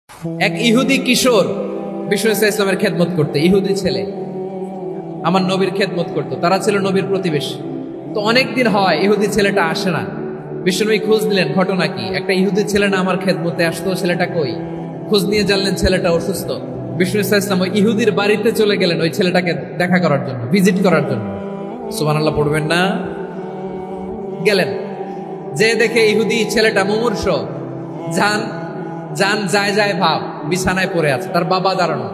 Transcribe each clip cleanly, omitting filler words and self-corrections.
এক ইহুদি কিশোর বিষ্ণু ইসলামের খেদমত করতে, ইহুদি ছেলে আমার নবীর খেদমত করতো, তারা ছিল নবীর প্রতিবেশী। তো অনেকদিন হয় ইহুদি ছেলেটা আসে না। বিষ্ণুনবী খোঁজ নিলেন, ঘটনা কি? একটা ইহুদি ছেলে না আমার খেদমতে আসতো, ছেলেটা কই? খোঁজ নিয়ে জানলেন ছেলেটা অসুস্থ। বিষ্ণু ইসলাম ওই ইহুদির বাড়িতে চলে গেলেন ওই ছেলেটাকে দেখা করার জন্য, ভিজিট করার জন্য। সুবহানাল্লাহ পড়বেন না? গেলেন, যে দেখে ইহুদি ছেলেটা মুমূর্ষ, জান যায় ভাব, বিছানায় পড়ে আছে, তার বাবা দাঁড়ানো।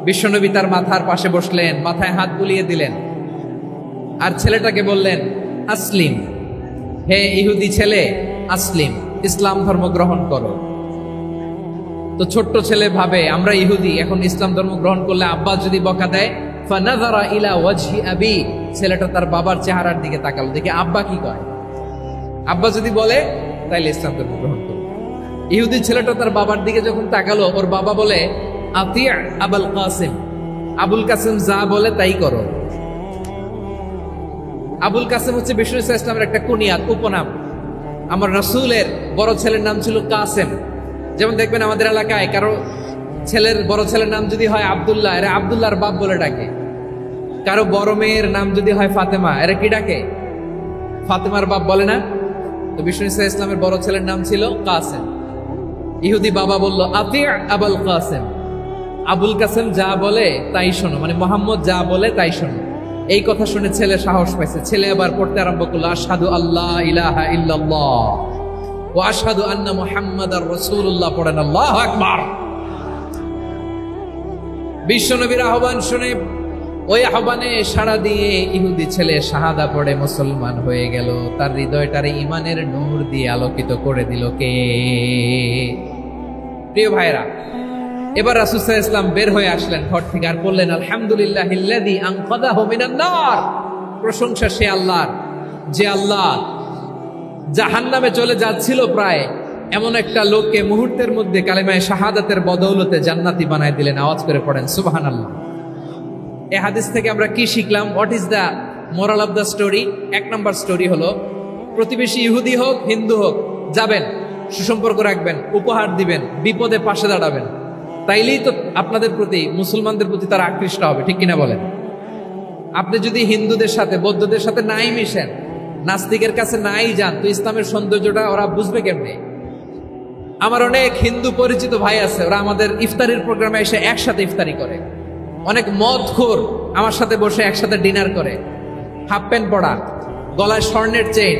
বিশ্বনবী তার মাথার পাশে বসলেন, মাথায় হাত বুলিয়ে দিলেন, আর ছেলেটাকে বললেন, আসলিম, হে ইহুদি ছেলে, আসলিম, ইসলাম ধর্ম গ্রহণ করো। তো ছোট্ট ছেলে ভাবে আমরা ইহুদি, এখন ইসলাম ধর্ম গ্রহণ করলে আব্বা যদি বকা দেয়। ফানাযারা ইলা ওয়াজহি আবি, ছেলেটা তার বাবার চেহারার দিকে তাকালো, দেখে আব্বা কি কয়। আব্বা যদি বলে তাইলে ইসলাম ধর্ম গ্রহণ করো। ইহুদি ছেলেটা তার বাবার দিকে যখন তাকালো, ওর বাবা বলে, আতিয়া আবুল কাসিম, আবুল কাসিম যা বলে তাই করো। আবুল কাসিম হচ্ছে বিষ্ণু ইসলামের একটা কুনিয়াত, উপনাম। আমার রাসূলের বড় ছেলের নাম ছিল কাসেম। যেমন দেখবেন আমাদের এলাকায় কারো ছেলের বড় ছেলের নাম যদি হয় আব্দুল্লাহ, এরা আব্দুল্লাহর বাপ বলে ডাকে। কারো বড় মেয়ের নাম যদি হয় ফাতেমা, এরা কি ডাকে? ফাতেমার বাপ বলে না? তো বিষ্ণু ইসলামের বড় ছেলের নাম ছিল কাসেম। ইহুদি বাবা বলল, আতিয়া আবুল কাসেম, আবুল কাসেম যা বলে তাই শোনো, মানে মোহাম্মদ যা বলে তাই শোনো। এই কথা শুনে ছেলে সাহস পাইছে। ছেলে আবার পড়তে আরম্ভ করলো, আশহাদু আল্লাহ ইলাহা ইল্লাল্লাহ ওয়া আশহাদু আন্না মুহাম্মাদার রাসূলুল্লাহ, পড়েন আল্লাহু আকবার। বিশ্বনবীর আহ্বান শুনে, ওই আহ্বানে সাড়া দিয়ে ইহুদি ছেলে শাহাদা পড়ে মুসলমান হয়ে গেল। তার হৃদয়টারে ইমানের নূর দিয়ে আলোকিত করে দিল কে? প্রিয় ভাইরা, এবার রাসূল সাল্লাল্লাহু আলাইহি ওয়াসাল্লাম বের হয়ে আসলেন ঘর থেকে, আর বললেন, আলহামদুলিল্লাহিল্লাযী আনকাযাহু মিনান নার, প্রশংসা সে আল্লাহর, যে আল্লাহ জাহান্নামে চলে যাচ্ছিল প্রায় এমন একটা লোককে মুহূর্তের মধ্যে কালেমায়ে শাহাদাতের বদৌলতে জান্নাতি বানায় দিলেন। আওয়াজ করে পড়েন সুবহানাল্লাহ। এই হাদিস থেকে আমরা কি শিখলাম? What is the moral of the story? এক নম্বর স্টোরি হলো, প্রতিবেশী ইহুদি হোক হিন্দু হোক, যাবেন, সুসম্পর্ক রাখবেন, উপহার দিবেন, বিপদে পাশে দাঁড়াবেন, তাইলেই তো আপনাদের প্রতি, মুসলমানদের প্রতি তারা আকৃষ্ট হবে, ঠিক কিনা বলেন? আপনি যদি হিন্দুদের সাথে বৌদ্ধদের সাথে নাই মিশেন, নাস্তিকের কাছে নাই যান, তো ইসলামের সৌন্দর্যটা ওরা বুঝবে কেমনে? আমার অনেক হিন্দু পরিচিত ভাই আছে, ওরা আমাদের ইফতারির প্রোগ্রামে এসে একসাথে ইফতারি করে। অনেক মদখোর আমার সাথে বসে একসাথে ডিনার করে, হাফ প্যান্ট পরা, গলায় স্বর্ণের চেইন,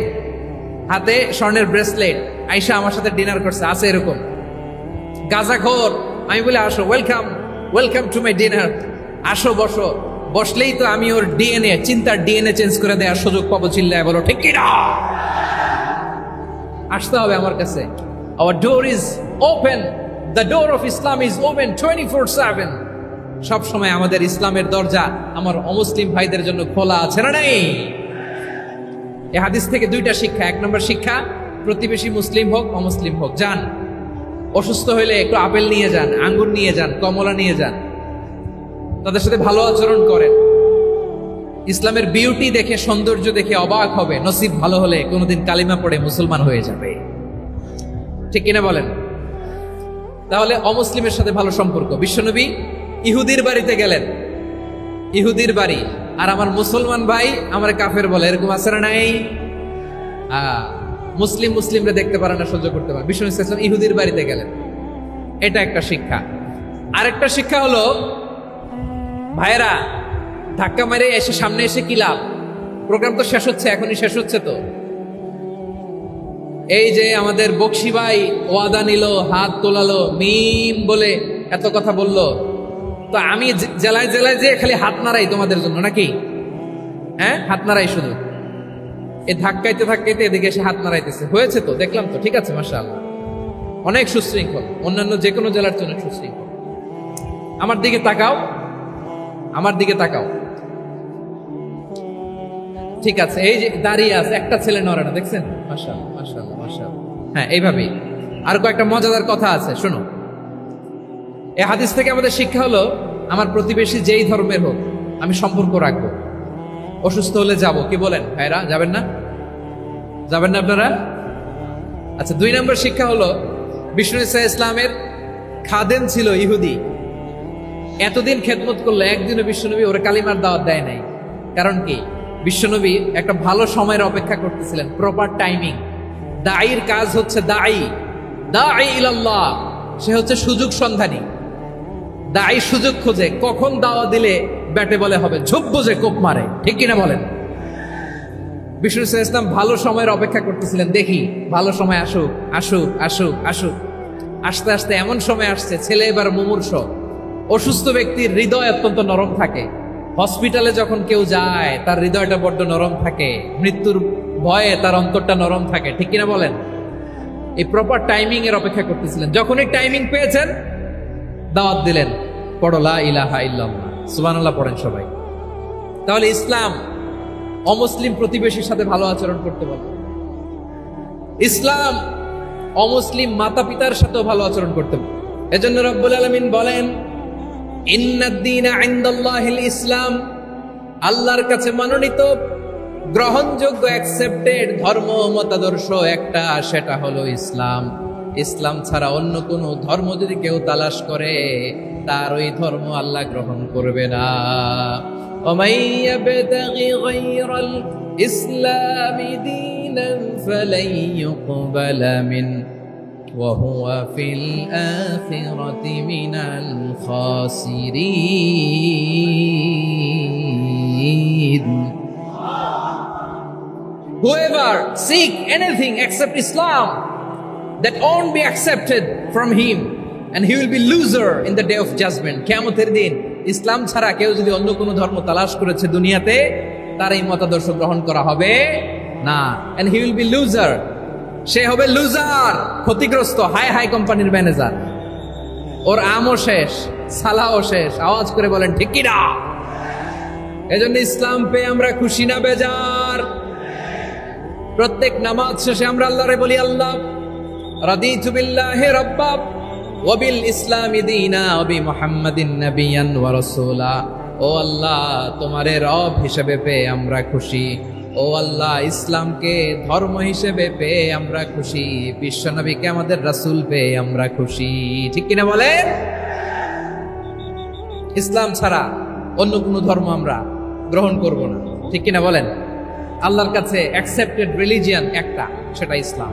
হাতে স্বর্ণের ব্রেসলেট, আইসা আমার সাথে ডিনার করছে, আছে এরকম। গাঁজাখোর, আমি বলে, আসো, ওয়েলকাম টু মাই ডিনার, আসো বসো। বসলেই তো আমি ওর ডিএনএ, চিন্তার ডিএনএ চেঞ্জ করে দেওয়ার সুযোগ পাবো। চিল্লায় বলো ঠিক কিনা? আসতে হবে আমার কাছে। Our door is open. The door of Islam is open 24/7. সব সময় আমাদের ইসলামের দরজা আমার অমুসলিম ভাইদের জন্য খোলা আছে না নাই? এই হাদিস থেকে দুইটা শিক্ষা। এক নম্বর শিক্ষা, প্রতিবেশী মুসলিম হোক অমুসলিম হোক, যান, অসুস্থ হইলে একটু আপেল নিয়ে যান, আঙ্গুর নিয়ে যান, কমলা নিয়ে যান, তাদের সাথে ভালো আচরণ করেন। ইসলামের বিউটি দেখে, সৌন্দর্য দেখে অবাক হবে, নসিব ভালো হলে কোনোদিন কালিমা পড়ে মুসলমান হয়ে যাবে, ঠিক কিনা বলেন? তাহলে অমুসলিমের সাথে ভালো সম্পর্ক। বিশ্বনবী ইহুদির বাড়িতে গেলেন, ইহুদির বাড়ি, আর আমার মুসলমান ভাই আমার কাফের বলে, এরকম আছে না নাই? মুসলিমরা দেখতে পারে না, সহ্য করতে পারে। বিশ্বনবী সাল্লাল্লাহু আলাইহি ওয়াসাল্লাম ইহুদির বাড়িতে গেলেন, এটা একটা শিক্ষা। আরেকটা শিক্ষা হলো, ভাইরা, ধাক্কা মেরে এসে সামনে এসে কি লাভ? প্রোগ্রাম তো শেষ হচ্ছে, এখনই শেষ হচ্ছে। তো এই যে আমাদের বকশি ভাই ওয়াদা নিল, হাত তোলালো, মিম বলে এত কথা বললো, তো আমি জেলায় জেলায় যে খালি হাত নাড়াই তোমাদের জন্য নাকি? হ্যাঁ, হাত নাড়াই শুধু। এই ধাক্কাইতে এদিকে এসে হাত নাড়াইতেছে, হয়েছে তো, দেখলাম তো, ঠিক আছে, মাশাআল্লাহ, অনেক সুশৃঙ্খল, অন্যান্য যে কোনো জেলার জন্য সুশৃঙ্খল। আমার দিকে তাকাও, আমার দিকে তাকাও, ঠিক আছে। এই যে দাঁড়িয়ে আছে, একটা ছেলে নড়ে না, দেখছেন? মাশাআল্লাহ, মাশাআল্লাহ, মাশাআল্লাহ। হ্যাঁ, এইভাবেই। আর কয়েকটা মজাদার কথা আছে, শোনো। এই হাদিস থেকে আমাদের শিক্ষা হলো, আমার প্রতিবেশী যেই ধর্মের হোক, আমি সম্পর্ক রাখবো। অসুস্থ হলে যাব, কি বলেন ভাইরা? যাবেন না? যাবেন না আপনারা? আচ্ছা, 2 নম্বর শিক্ষা হলো, বিষ্ণু ইসা ইসলামের খাদেম ছিল ইহুদি, এতদিন খেদমত করলো, একদিনও বিশ্বনবী ওরা কালিমার দাওয়াত দেয় নাই। কারণ কি? বিশ্বনবী একটা ভালো সময়ের অপেক্ষা করতেছিলেন, প্রপার টাইমিং। দাঈর কাজ হচ্ছে দাঈ ইলাল্লাহ, সে হচ্ছে সুযোগ সন্ধানী। দাঈ সুযোগ খোঁজে, কখন দাওয়া দিলে ব্যাটে বলে হবে, ঝোপ বোঝে কোপ মারে, ঠিক কিনা বলেন? বিষ্ণু ইসলাম ভালো সময়ের অপেক্ষা করতেছিলেন, দেখি ভালো সময় আসুক আসুক আসুক আসুক। আস্তে আস্তে এমন সময় আসছে, ছেলে এবার মুমূর্ষ। অসুস্থ ব্যক্তির হৃদয় অত্যন্ত নরম থাকে। হসপিটালে যখন কেউ যায় তার হৃদয়টা বড্ড নরম থাকে, মৃত্যুর ভয়ে তার অন্তরটা নরম থাকে, ঠিক কিনা বলেন? এই প্রপার টাইমিং এর অপেক্ষা করতেছিলেন। যখনই টাইমিং পেয়েছেন দাওয়াত দিলেন, পড়ো লা ইলাহা ইল্লাল্লাহ, সুবহানাল্লাহ পড়েন সবাই। তাহলে ইসলাম অমুসলিম প্রতিবেশীর সাথে ভালো আচরণ করতে বলে, ইসলাম অমুসলিম মাতা পিতার সাথেও ভালো আচরণ করতে বলে। এজন্য রব্বুল আলামিন বলেন, ইন্নাদ-দীনা ইনদাল্লাহিল ইসলাম, আল্লাহর কাছে মনোনীত গ্রহণযোগ্য অ্যাকসেপ্টেড ধর্ম মতাদর্শ একটা, সেটা হলো ইসলাম। ইসলাম ছাড়া অন্য কোন ধর্ম যদি কেউ তালাশ করে তার ওই ধর্ম আল্লাহ গ্রহণ করবে না। ওমাই ইয়াবতাগি গায়রাল ইসলামি দীনান ফালাই ইউকবালা মিন ওয়া হুয়া ফিল আখিরাতি মিনাল খাসিরিন। Whoever seek anything except Islam, that won't be accepted from him, and he will be loser in the day of judgment. কিয়ামতের দিন ইসলাম ছাড়া কেউ যদি অন্য কোনো ধর্ম তালাশ করেছে দুনিয়াতে, তার এই মতাদর্শ গ্রহণ করা হবে না, and he will be loser, সে হবে লুজার, ক্ষতিগ্রস্ত। হাই হাই কোম্পানির ম্যানেজার, ওর আমও শেষ, সালাও শেষ। আওয়াজ করে বলেন ঠিক কি না? এজন্য ইসলাম পেয়ে আমরা খুশি না বেজার? প্রত্যেক নামাজ শেষে আমরা আল্লাহরে বলি, আল্লাহ রাদিতু বিল্লাহি রাব্বা ওয়া বিল ইসলামি দীনা ওয়া বি মুহাম্মাদিন নাবিয়ান ওয়া রাসূলা। ও আল্লাহ, তোমারে রব হিসেবে পেয়ে আমরা খুশি। ও আল্লাহ, ইসলামকে ধর্ম হিসেবে পেয়ে আমরা খুশি। বিশ্বনবীকে আমাদের রাসূল পেয়ে আমরা খুশি, ঠিক কিনা বলে? ইসলাম ছাড়া অন্য কোনো ধর্ম আমরা গ্রহণ করব না, ঠিক কিনা বলেন? আল্লাহর কাছে অ্যাকসেপ্টেড রিলিজিয়ান একটা, সেটা ইসলাম।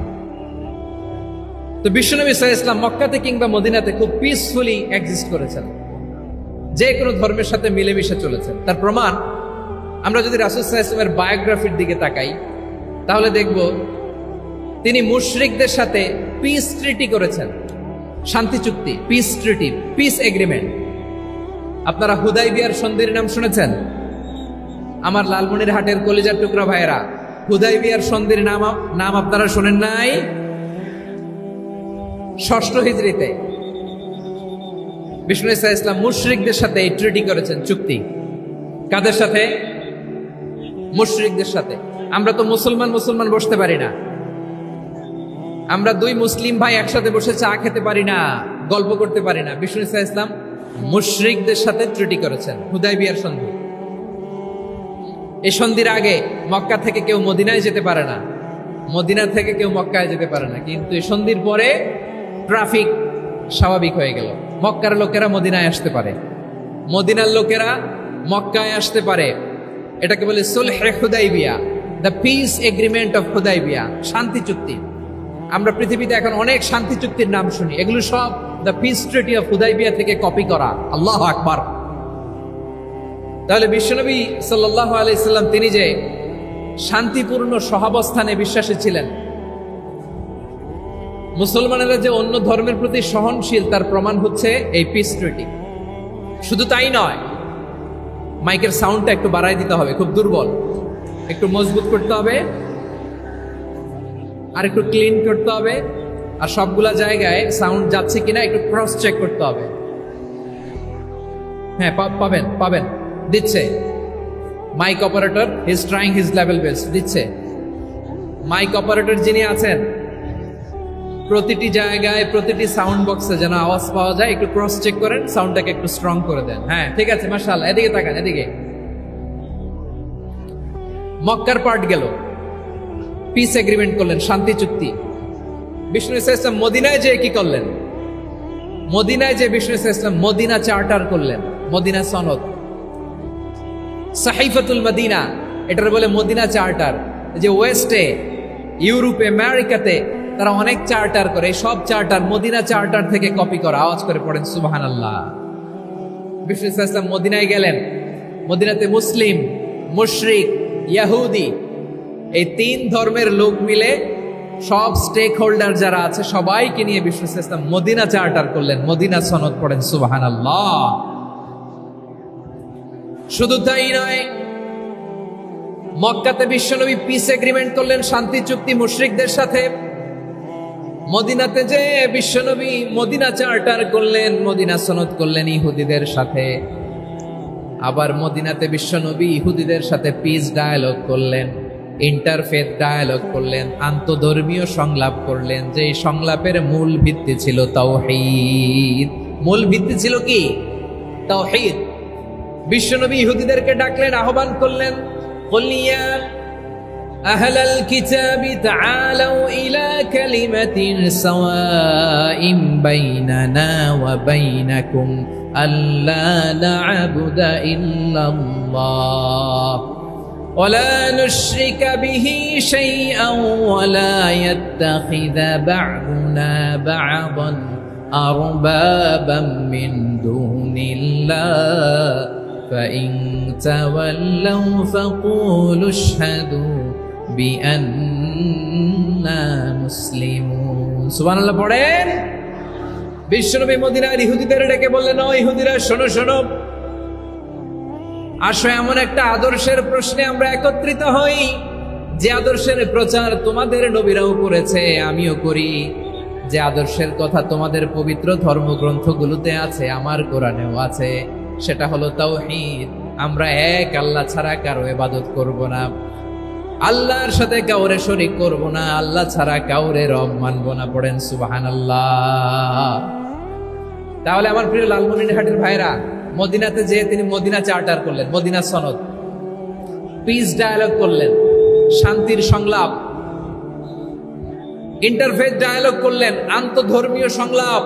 তো বিশ্বনবী সাল্লাল্লাহু আলাইহি ওয়াসাল্লাম মক্কাতে কিংবা মদিনাতে খুব পিসফুলি এক্সিস্ট করেছেন, যে কোনো ধর্মের সাথে মিলেমিশে চলেছেন। তার প্রমাণ আমরা যদি রাসূল সাল্লাল্লাহু আলাইহি ওয়াসাল্লামের বায়োগ্রাফির দিকে তাকাই, তাহলে দেখব তিনি মুশরিকদের সাথে পিস ট্রিটি করেছেন, শান্তি চুক্তি, পিস ট্রিটি, পিস এগ্রিমেন্ট। আপনারা হুদাইবিয়ার সন্ধির নাম শুনেছেন? আমার লালমনিরহাটের কলিজার টুকরা ভাইয়েরা, হুদাইবিয়ার সন্ধির নাম আপনারা শোনেন নাই? ষষ্ঠ হিজরিতে বিষ্ণু সাল্লাল্লাহু আলাইহি ওয়াসাল্লাম মুশরিকদের সাথে এই ট্রিটি করেছেন, চুক্তি। কাদের সাথে? মুশরিকদের সাথে। আমরা তো মুসলমান বসতে পারি না, আমরা দুই মুসলিম ভাই একসাথে বসে চা খেতে পারি না, গল্প করতে পারি না। বিষ্ণু সাল্লাল্লাহু আলাইহি ওয়াসাল্লাম মুশরিকদের সাথে ট্রিটি করেছেন, হুদাইবিয়ার সন্ধি। এই সন্ধির আগে মক্কা থেকে কেউ মদিনায় যেতে পারে না, মদিনা থেকে কেউ মক্কায় যেতে পারে না। কিন্তু এই সন্ধির পরে ট্রাফিক স্বাভাবিক হয়ে গেল। মক্কার লোকেরা মদিনায় আসতে পারে, মদিনার লোকেরা মক্কায় আসতে পারে। এটাকে বলে সুলহে Hudaybiyyah, the peace agreement of Hudaybiyyah, শান্তি চুক্তি। আমরা পৃথিবীতে এখন অনেক শান্তি চুক্তির নাম শুনি, এগুলো সব the piece treaty of Hudaibiya থেকে কপি করা। আল্লাহু আকবার। তাহলে বিশ্বনবী সাল্লাল্লাহু আলাইহি সাল্লাম তিনি যে শান্তিপূর্ণ সহাবস্থানে বিশ্বাসী ছিলেন, মুসলমানেরা যে অন্য ধর্মের প্রতি সহনশীল, তার প্রমাণ হচ্ছে এই পিস ট্রিটি। শুধু তাই নয়, মাইকের সাউন্ডটা একটু বাড়াই দিতে হবে, খুব দুর্বল, একটু মজবুত করতে হবে, আর একটু ক্লিন করতে হবে, আর সবগুলা জায়গায় সাউন্ড যাচ্ছে কিনা একটু ক্রস চেক করতে হবে। হ্যাঁ, পাবেন দিচ্ছে mike operator, he is trying his level best, দিচ্ছে। মাইক অপারেটর যিনি আছেন, প্রতিটি জায়গায় প্রতিটি সাউন্ড বক্সে যেন আওয়াজ পাওয়া যায়, একটু ক্রস চেক করেন, সাউন্ডটাকে একটু স্ট্রং করে দেন। হ্যাঁ, ঠিক আছে, মাশাআল্লাহ। এদিকে তাকান, এদিকে। মক্কার পার্ট গেল, পিস এগ্রিমেন্ট করলেন, শান্তি চুক্তি। বিষ্ণু সাল্লাল্লাহু আলাইহি ওয়াসাল্লাম মদিনায় যেয়ে কি করলেন? মদিনায় যে বিষ্ণু ইসলাম মদিনা চার্টার করলেন, মদিনা সনদ, সাহিফাতুল মদিনা, এটার বলে মদিনা চার্টার। যে ওয়েস্টে, ইউরোপে, আমেরিকাতে তারা অনেক চার্টার করে, সব চার্টার মদিনা চার্টার থেকে কপি করা। আওয়াজ করে পড়েন সুবহানাল্লাহ। বিষ্ণু ইসলাম মদিনায় গেলেন, মদিনাতে মুসলিম, মুশরিক, ইহুদি এই তিন ধর্মের লোক মিলে সব স্টেক হোল্ডার যারা আছে সবাইকে নিয়ে বিষ্ণু ইসলাম মদিনা চার্টার করলেন, মদিনা সনদ। পড়েন সুবহানাল্লাহ। শুধু তাই নয়, মক্কাতে বিশ্বনবী পিস এগ্রিমেন্ট করলেন, শান্তি চুক্তি মুশরিকদের সাথে। মদিনাতে যে বিশ্বনবী মদিনা চার্টার করলেন, মদিনা সনদ করলেন ইহুদিদের সাথে। আবার মদিনাতে বিশ্বনবী ইহুদিদের সাথে পিস ডায়ালগ করলেন, ইন্টারফেথ ডায়ালগ করলেন, আন্তধর্মীয় সংলাপ করলেন। যে সংলাপের মূল ভিত্তি ছিল তাওহীদ। মূল ভিত্তি ছিল কি? তাওহীদ। বিশ্বনবী ইহুদিদেরকে ডাকলেন, আহ্বান করলেন, قل يا أهل الكتاب تعالوا إلى كلمة سواء بيننا وبينكم ألا نعبد إلا الله ولا نشرك به شيئا ولا يتخذ بعضنا بعضا أربابا من دون الله فإن تولوا فقولوا اشهدوا بأننا مسلمون। সুবহানাল্লাহ পড়েন। বিশ্বনবী মদিনার ইহুদিদের ডেকে বললেন, ও ইহুদিরা, শোনো শোনো, আসো এমন একটা আদর্শের প্রশ্নে আমরা একত্রিত হই, যে আদর্শের প্রচার তোমাদের নবীরাও করেছে, আমিও করি। যে আদর্শের কথা তোমাদের পবিত্র ধর্মগ্রন্থগুলোতে আছে, আমার কোরআনেও আছে, সেটা হলো তাওহীদ। আমরা এক আল্লাহ ছাড়া কারো ইবাদত করব না, আল্লাহর সাথে কাউরে শরীক করব না, আল্লাহ ছাড়া কাউরে রব মানব না। পড়েন সুবহানাল্লাহ। তাহলে আমার প্রিয় লালমনিরহাটের ভাইরা, মদিনাতে যে তিনি মদিনা চার্টার করলেন, মদিনা সনদ, পিস ডায়ালগ করলেন, শান্তির সংলাপ, ইন্টারফেথ ডায়ালগ করলেন, আন্তধর্মীয় সংলাপ,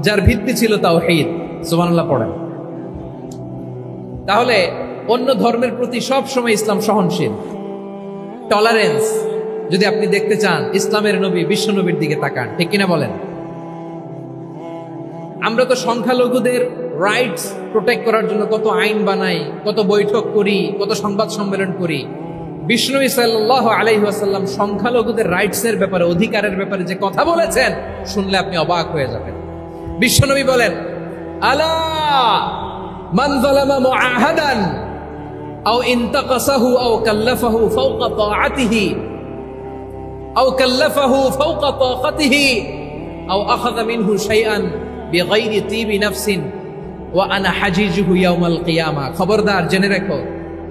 যার ভিত্তি ছিল তাওহীদ। সুবহানাল্লাহ পড়েন। তাহলে অন্য ধর্মের প্রতি সব সময় ইসলাম সহনশীল, টলারেন্স। যদি আপনি দেখতে চান ইসলামের নবী বিশ্ব নবীর দিকে তাকান, ঠিক কিনা বলেন? আমরা তো সংখ্যালঘুদের রাইটস প্রোটেক্ট করার জন্য কত আইন বানাই, কত বৈঠক করি, কত সংবাদ সম্মেলন করি। বিষ্ণু সাল্লাল্লাহু আলাইহি ওয়াসাল্লাম সংখ্যালঘুদের রাইটসের ব্যাপারে, অধিকারের ব্যাপারে যে কথা বলেছেন, শুনলে আপনি অবাক হয়ে যাবেন। বিশ্বনবী বলেন, আলা মান যালামা মুআহাদান আও ইনতাকাসাহু আও কাল্লাফাহু ফাওকা তাআতিহি আও কাল্লাফাহু ফাওকা তাকাতিহি আও আখাযা মিনহু শাইআন বিগাইরি তিবি নাফসিন ওয়া আনা হাজিজুহু ইয়াউমাল কিয়ামা। খবরদার, জেনে রাখো,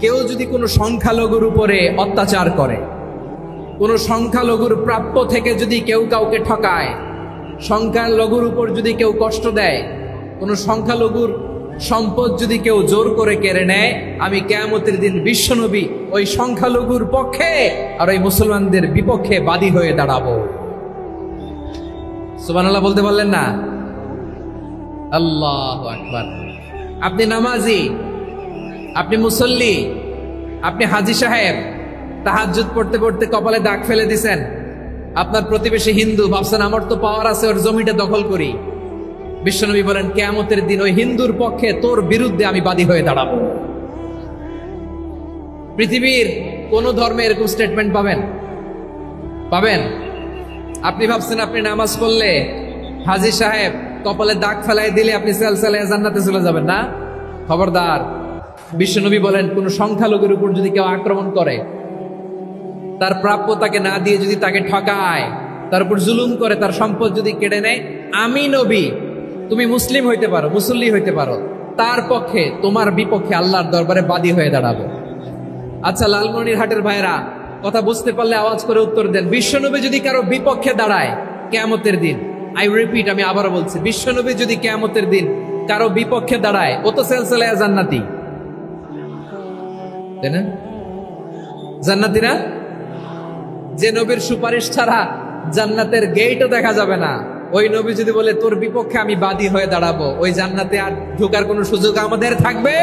কেউ যদি কোনো সংখ্যালঘুর উপরে অত্যাচার করে, কোনো সংখ্যালঘুর প্রাপ্য থেকে যদি কেউ কাউকে ঠকায়, সংখ্যালঘুর উপর যদি কেউ কষ্ট দেয়, কোনো সংখ্যালঘুর সম্পদ যদি কেউ জোর করে কেড়ে নেয়, আমি কিয়ামতের দিন বিশ্বনবী ওই সংখ্যালঘুর পক্ষে আর ওই মুসলমানদের বিপক্ষে বাদী হয়ে দাঁড়াবো। সুবহানাল্লাহ বলতে পারলেন না? আল্লাহু আকবার। আপনি নামাজি, আপনি মুসল্লি, আপনি হাজী সাহেব, তাহাজ্জুদ পড়তে পড়তে কপালে দাগ ফেলে দিছেন, আপনার প্রতিবেশী হিন্দু, ভাবছেন আমার তো পাওয়ার আছে, ওর জমিটা দখল করি। বিশ্বনবী বলেন, কিয়ামতের দিন ওই হিন্দুর পক্ষে তোর বিরুদ্ধে আমি বাদী হয়ে দাঁড়াবো। পৃথিবীর কোন ধর্মে এরকম স্টেটমেন্ট পাবেন? পাবেন? আপনি ভাবছেন আপনি নামাজ পড়লে হাজী সাহেব কপালে দাগ ফেলাই দিলে আপনি সেলসালায় জান্নাতে চলে যাবেন না? খবরদার। বিশ্বনবী বলেন, কোন সংখ্যালঘুর উপর যদি কেউ আক্রমণ করে, তার প্রাপ্য তাকে না দিয়ে যদি তাকে ঠকায়, তার উপর জুলুম করে, তার সম্পদ যদি কেড়ে নেয়, আমি নবী, তুমি মুসলিম হইতে পারো, মুসল্লি হইতে পারো, তার পক্ষে তোমার বিপক্ষে আল্লাহর দরবারে বাদী হয়ে দাঁড়াবো। আচ্ছা লালমনিরহাটের ভাইরা, কথা বুঝতে পারলে আওয়াজ করে উত্তর দেন। বিশ্বনবী যদি কারো বিপক্ষে দাঁড়ায় কিয়ামতের দিন, আই রিপিট, আমি আবারও বলছি, বিশ্বনবী যদি কিয়ামতের দিন কারো বিপক্ষে দাঁড়ায়, ও তো সেলসালায় জান্নাতি, তাই না? জান্নাতি না? যে নবীর সুপারিশ ছাড়া জান্নাতের গেটও দেখা যাবে না, ওই নবী যদি বলে তোর বিপক্ষে আমি বাদী হয়ে দাঁড়াবো, ওই জান্নাতে আর ঢোকার কোনো সুযোগ আমাদের থাকবে?